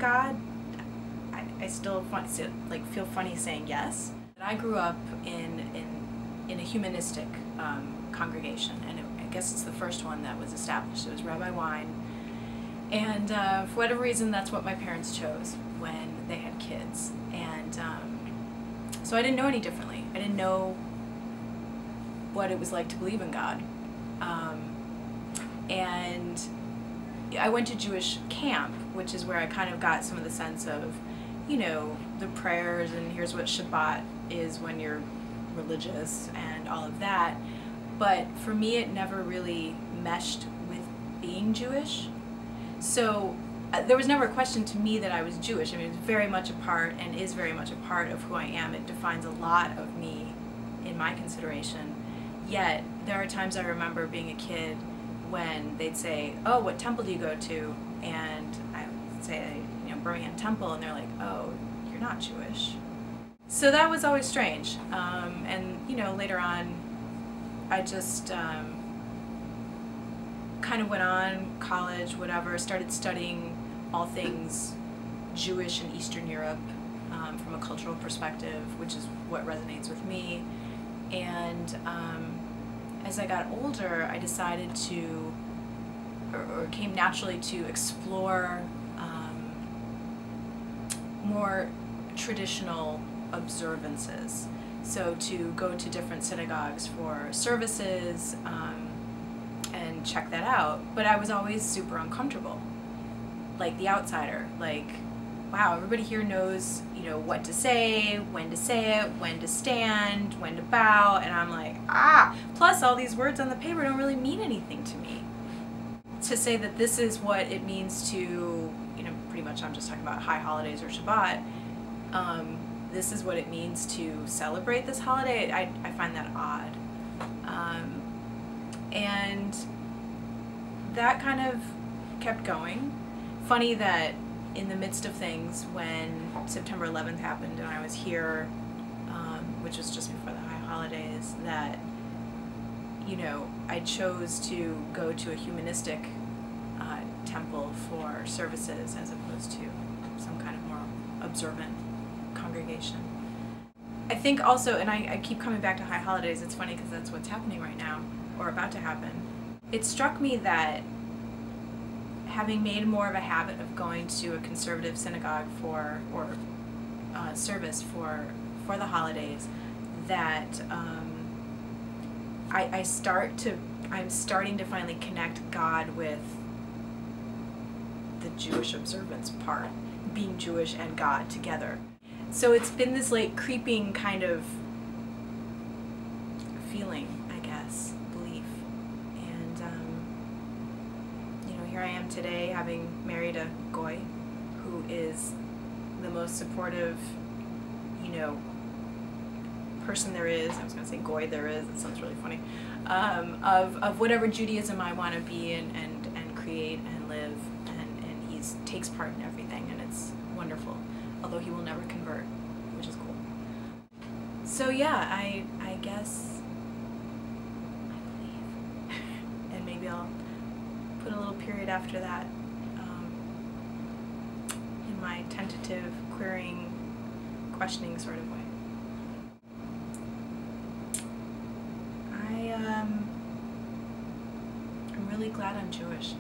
God, I still feel funny saying yes. I grew up in a humanistic congregation, and I guess it's the first one that was established. It was Rabbi Wine, and for whatever reason, that's what my parents chose when they had kids, and so I didn't know any differently. I didn't know what it was like to believe in God, and I went to Jewish camp, which is where I kind of got some of the sense of, you know, the prayers, and here's what Shabbat is when you're religious and all of that. But for me, it never really meshed with being Jewish. So there was never a question to me that I was Jewish. I mean, it's very much a part, and is very much a part of who I am. It defines a lot of me in my consideration. Yet there are times I remember being a kid when they'd say, oh, what temple do you go to? And I would say, you know, Birmingham Temple, and they're like, oh, you're not Jewish. So that was always strange. And, you know, later on, I just kind of went on, college, whatever, started studying all things Jewish in Eastern Europe from a cultural perspective, which is what resonates with me. And as I got older, I decided to, or came naturally to explore more traditional observances. So to go to different synagogues for services and check that out. But I was always super uncomfortable, like the outsider. Like, wow, everybody here knows, you know, what to say it, when to stand, when to bow, and I'm like, ah! Plus all these words on the paper don't really mean anything to me. To say that this is what it means to, you know, pretty much I'm just talking about high holidays or Shabbat, this is what it means to celebrate this holiday, I find that odd. And that kind of kept going. Funny that in the midst of things, when September 11th happened and I was here, which was just before the high holidays, that, you know, I chose to go to a humanistic temple for services as opposed to some kind of more observant congregation. I think also, and I keep coming back to high holidays, it's funny because that's what's happening right now, or about to happen. It struck me that having made more of a habit of going to a conservative synagogue for, or service for the holidays, that I'm starting to finally connect God with the Jewish observance part, being Jewish and God together. So it's been this like creeping kind of feeling, I guess, belief. And you know, here I am today, having married a goy who is the most supportive, you know, person there is. I was going to say goy there is, it sounds really funny, of whatever Judaism I want to be and create and live, and he takes part in everything, and it's wonderful, although he will never convert, which is cool. So yeah, I guess I believe, and maybe I'll put a little period after that in my tentative, querying, questioning sort of way. I'm really glad I'm Jewish.